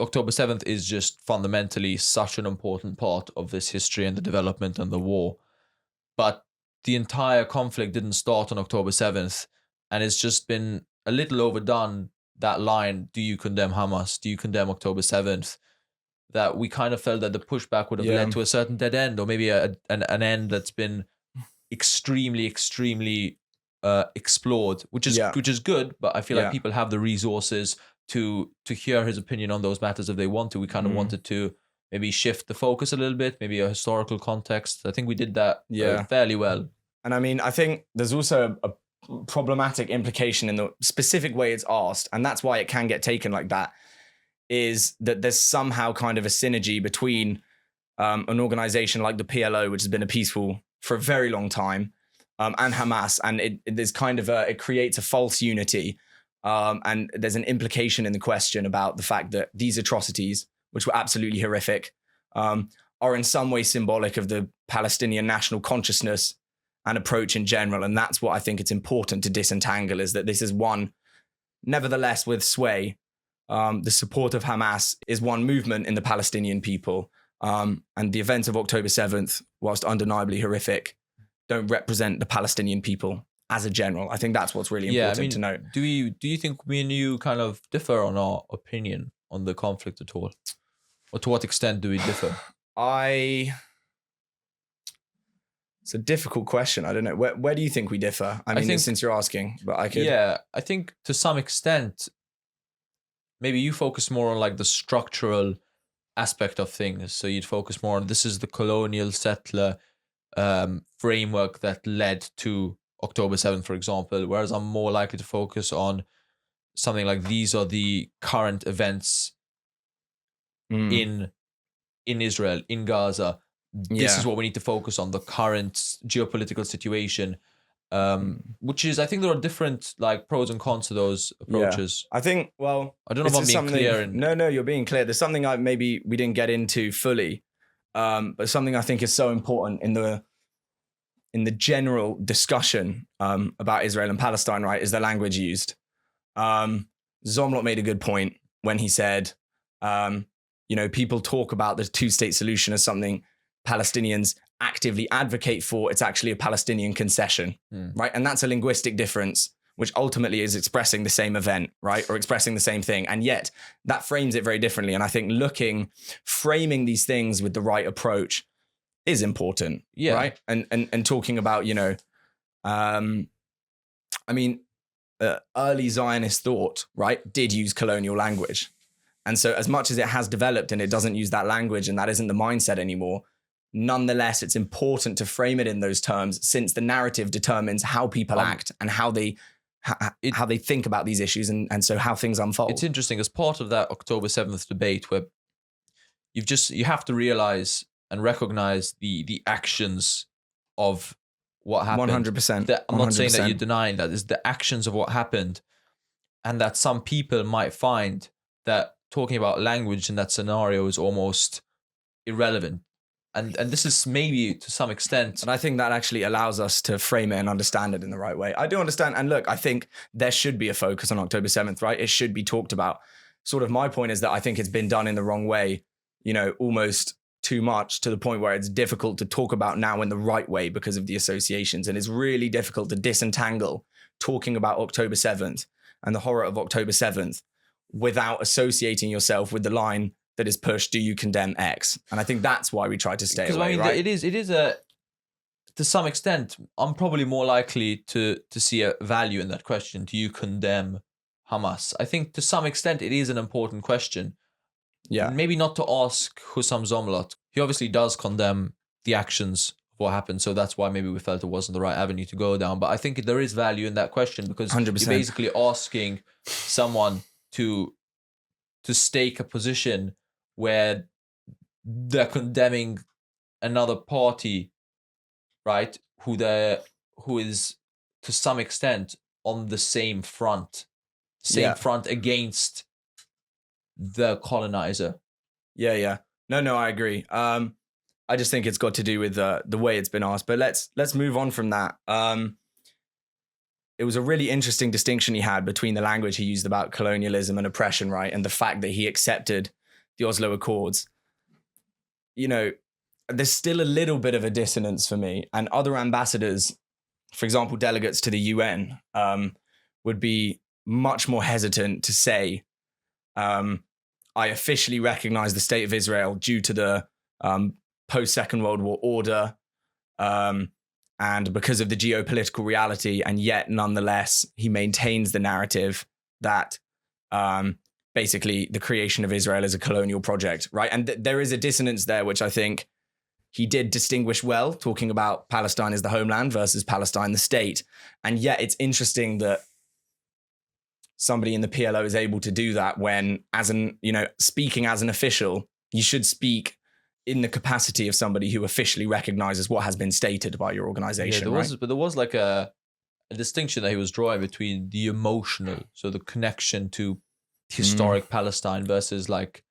October 7th is just fundamentally such an important part of this history and the development and the war. But the entire conflict didn't start on October 7th, and it's just been a little overdone, that line, do you condemn Hamas? Do you condemn October 7th? That we kind of felt that the pushback would have led to a certain dead end, or maybe an end that's been extremely explored, which is good. But I feel like people have the resources to hear his opinion on those matters if they want to. We kind of wanted to maybe shift the focus a little bit, maybe a historical context. I think we did that fairly well. And I mean, I think there's also a problematic implication in the specific way it's asked, and that's why it can get taken like that, is that there's somehow kind of a synergy between an organization like the PLO, which has been a peaceful for a very long time, and Hamas. And there's kind of it creates a false unity. And there's an implication in the question about the fact that these atrocities, which were absolutely horrific, are in some way symbolic of the Palestinian national consciousness and approach in general. And that's what I think it's important to disentangle, is that this is one, nevertheless, with sway. The support of Hamas is one movement in the Palestinian people. And the events of October 7th, whilst undeniably horrific, don't represent the Palestinian people as a general. I think that's what's really important to note. Do you think me and you kind of differ on our opinion on the conflict at all? Or to what extent do we differ? It's a difficult question. I don't know. Where do you think we differ? I think, since you're asking, but I could. Yeah, I think to some extent, maybe you focus more on like the structural aspect of things. So you'd focus more on this is the colonial settler framework that led to October 7th, for example, whereas I'm more likely to focus on something like these are the current events in Israel, in Gaza. This is what we need to focus on, the current geopolitical situation, which is, I think there are different like pros and cons to those approaches. I think, well, I don't know if I'm being clear. No, you're being clear. There's something maybe we didn't get into fully, but something I think is so important in the general discussion about Israel and Palestine, right, is the language used. Zomlot made a good point when he said, people talk about the two-state solution as something Palestinians actively advocate for. It's actually a Palestinian concession, right? And that's a linguistic difference, which ultimately is expressing the same event, right? Or expressing the same thing. And yet that frames it very differently. And I think framing these things with the right approach is important, right? And talking about, early Zionist thought, right, did use colonial language. And so as much as it has developed and it doesn't use that language and that isn't the mindset anymore, nonetheless, it's important to frame it in those terms, since the narrative determines how people act and how they think about these issues and so how things unfold. It's interesting as part of that October 7th debate where you have to realize and recognize the actions of what happened. 100%. I'm not saying that 100%. you're denying that. It's the actions of what happened, and that some people might find that talking about language in that scenario is almost irrelevant. And this is maybe to some extent. And I think that actually allows us to frame it and understand it in the right way. I do understand. And look, I think there should be a focus on October 7th, right? It should be talked about. Sort of my point is that I think it's been done in the wrong way, almost too much, to the point where it's difficult to talk about now in the right way because of the associations. And it's really difficult to disentangle talking about October 7th and the horror of October 7th without associating yourself with the line that is pushed, do you condemn X? And I think that's why we try to stay away, right? It is to some extent, I'm probably more likely to see a value in that question. Do you condemn Hamas? I think to some extent it is an important question. Yeah. Maybe not to ask Husam Zomlot. He obviously does condemn the actions of what happened, so that's why maybe we felt it wasn't the right avenue to go down. But I think there is value in that question, because 100%. you're basically asking someone to stake a position where they're condemning another party, right? Who is to some extent on the same front, front against the colonizer. Yeah. No, I agree. I just think it's got to do with the way it's been asked. But let's move on from that. It was a really interesting distinction he had between the language he used about colonialism and oppression, right? And the fact that he accepted the Oslo Accords. There's still a little bit of a dissonance for me. And other ambassadors, for example, delegates to the UN, would be much more hesitant to say, I officially recognize the state of Israel due to the post-Second World War order, and because of the geopolitical reality, and yet nonetheless, he maintains the narrative that basically the creation of Israel is a colonial project, right? And there is a dissonance there, which I think he did distinguish well, talking about Palestine as the homeland versus Palestine the state. And yet it's interesting that somebody in the PLO is able to do that when, speaking as an official, you should speak in the capacity of somebody who officially recognizes what has been stated by your organization. Yeah, there was like a distinction that he was drawing between the emotional, so the connection to historic Palestine, versus like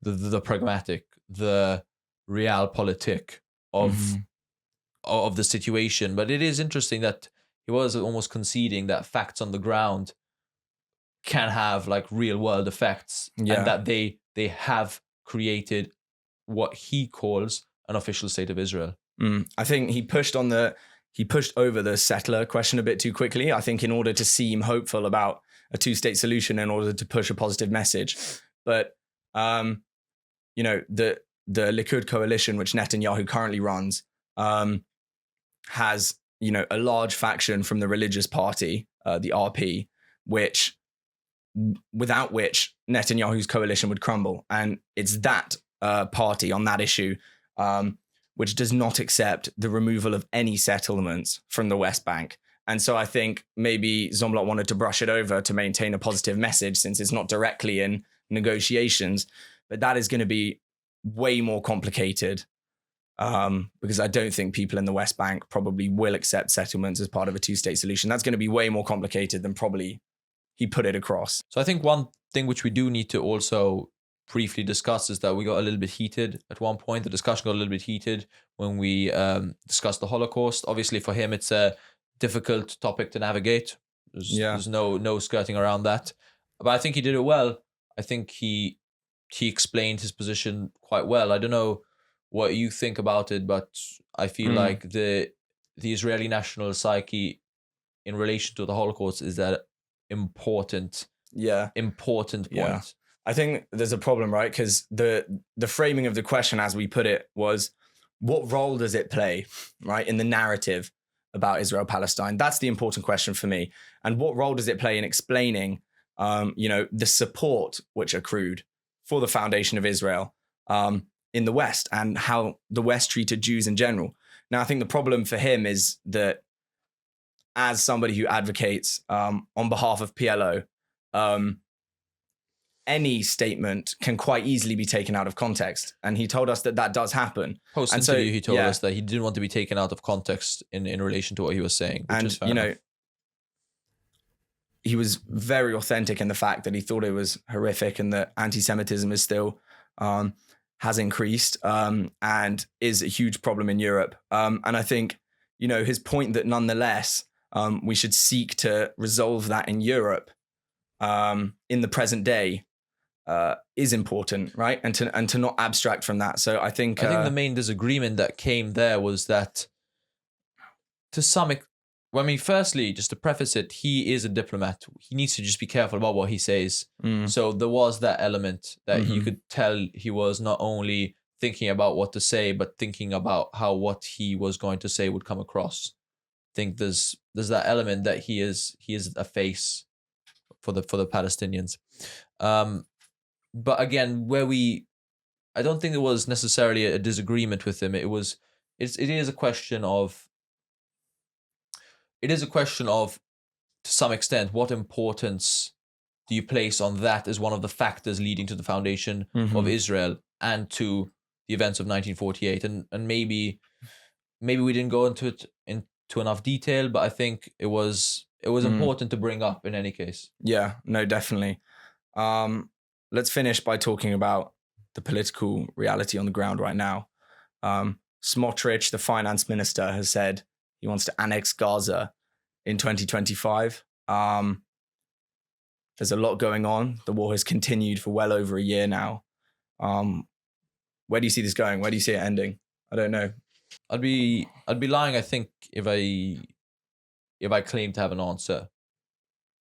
the pragmatic, the realpolitik of the situation. But it is interesting that he was almost conceding that facts on the ground can have like real world effects, and that they have created what he calls an official state of Israel. I think he pushed over the settler question a bit too quickly. I think in order to seem hopeful about a two-state solution, in order to push a positive message. But the Likud coalition, which Netanyahu currently runs, has a large faction from the religious party, the RP, without which Netanyahu's coalition would crumble. And it's that party on that issue which does not accept the removal of any settlements from the West Bank. And so I think maybe Zomlot wanted to brush it over to maintain a positive message, since it's not directly in negotiations. But that is going to be way more complicated, because I don't think people in the West Bank probably will accept settlements as part of a two-state solution. That's going to be way more complicated than probably he put it across. So I think one thing which we do need to also briefly discuss is that we got a little bit heated at one point. The discussion got a little bit heated when we discussed the Holocaust. Obviously, for him, it's a difficult topic to navigate. There's no skirting around that. But I think he did it well. I think he explained his position quite well. I don't know what you think about it, but I feel like the Israeli national psyche in relation to the Holocaust is that important point. Yeah. I think there's a problem, right? Because the framing of the question, as we put it, was what role does it play, right, in the narrative about Israel-Palestine? That's the important question for me. And what role does it play in explaining, the support which accrued for the foundation of Israel in the West, and how the West treated Jews in general? Now, I think the problem for him is that, as somebody who advocates on behalf of PLO, any statement can quite easily be taken out of context. And he told us that that does happen. Post-interview, he told us that he didn't want to be taken out of context in relation to what he was saying. Which is fair enough. He was very authentic in the fact that he thought it was horrific and that anti-Semitism is still has increased and is a huge problem in Europe. And I think, his point that nonetheless we should seek to resolve that in Europe in the present day is important, right? And to not abstract from that. So I think the main disagreement that came there was that to some firstly, just to preface it, he is a diplomat. He needs to just be careful about what he says. So there was that element that you could tell he was not only thinking about what to say, but thinking about how what he was going to say would come across. I think there's that element that he is a face for the Palestinians. But again, I don't think there was necessarily a disagreement with him. It is a question of, to some extent, what importance do you place on that as one of the factors leading to the foundation of Israel and to the events of 1948? And maybe we didn't go into enough detail, but I think it was important to bring up in any case. Yeah, no, definitely. Let's finish by talking about the political reality on the ground right now. Smotrich, the finance minister, has said he wants to annex Gaza in 2025. There's a lot going on. The war has continued for well over a year now. Where do you see this going? Where do you see it ending? I don't know. I'd be lying, I think, if I claim to have an answer.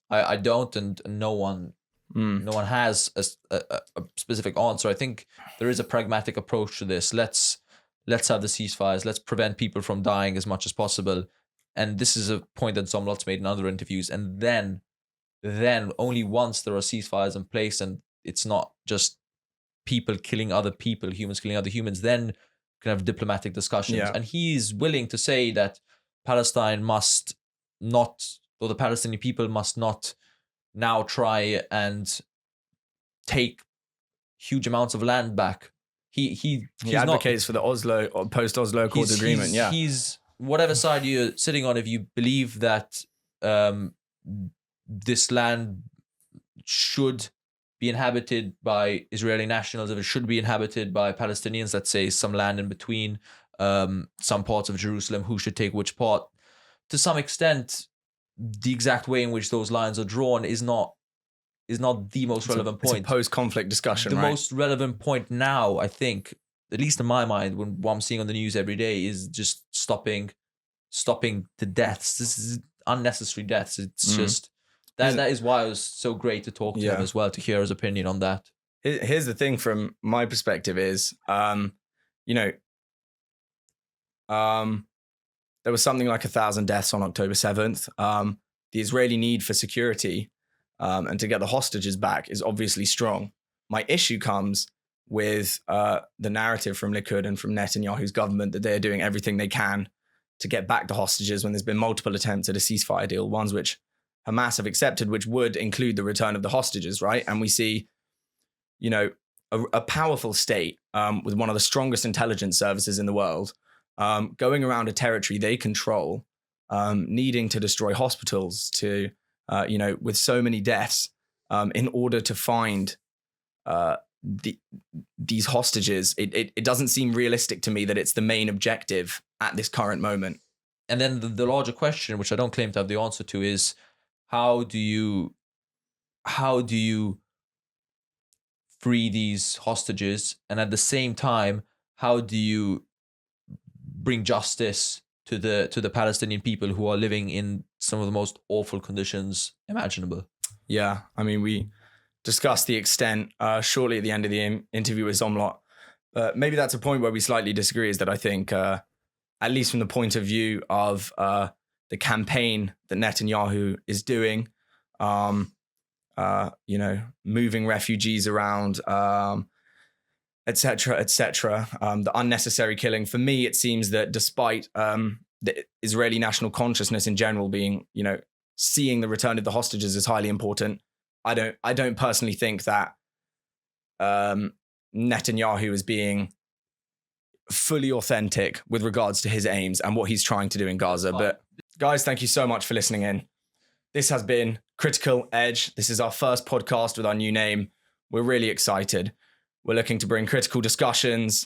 I don't, and no one has a specific answer. I think there is a pragmatic approach to this. Let's have the ceasefires. Let's prevent people from dying as much as possible. And this is a point that Zomlot's made in other interviews. And then only once there are ceasefires in place and it's not just people killing other people, humans killing other humans, then can have diplomatic discussions. Yeah. And he's willing to say that Palestine must not, or the Palestinian people must not now try and take huge amounts of land back. He advocates for the Oslo or post-Oslo Accords agreement. He's whatever side you're sitting on. If you believe that this land should be inhabited by Israeli nationals, if it should be inhabited by Palestinians, let's say some land in between, some parts of Jerusalem, who should take which part? To some extent, the exact way in which those lines are drawn is not the most relevant point. It's a post-conflict discussion, The right? most relevant point now, I think, at least in my mind, what I'm seeing on the news every day, is just stopping the deaths. This is unnecessary deaths. It's just that is why it was so great to talk to him as well, to hear his opinion on that. Here's the thing from my perspective is, there was something like 1,000 deaths on October 7th. The Israeli need for security and to get the hostages back is obviously strong. My issue comes with the narrative from Likud and from Netanyahu's government that they're doing everything they can to get back the hostages when there's been multiple attempts at a ceasefire deal, ones which Hamas have accepted, which would include the return of the hostages, right? And we see, a powerful state with one of the strongest intelligence services in the world going around a territory they control, needing to destroy hospitals with so many deaths in order to find these hostages. It doesn't seem realistic to me that it's the main objective at this current moment. And then the larger question, which I don't claim to have the answer to, is how do you free these hostages, and at the same time, how do you bring justice to the Palestinian people who are living in some of the most awful conditions imaginable? Yeah, I mean, we discussed the extent shortly at the end of the interview with Zomlot. Maybe that's a point where we slightly disagree, is that I think, at least from the point of view of the campaign that Netanyahu is doing, moving refugees around, et cetera, the unnecessary killing. For me, it seems that despite the Israeli national consciousness in general being, seeing the return of the hostages as highly important, I don't personally think that Netanyahu as being fully authentic with regards to his aims and what he's trying to do in Gaza. But guys, thank you so much for listening in. This has been Critical Edge. This is our first podcast with our new name. We're really excited. We're looking to bring critical discussions,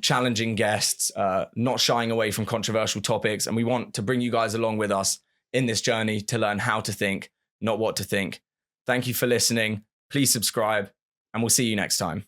challenging guests, not shying away from controversial topics. And we want to bring you guys along with us in this journey to learn how to think, not what to think. Thank you for listening. Please subscribe, and we'll see you next time.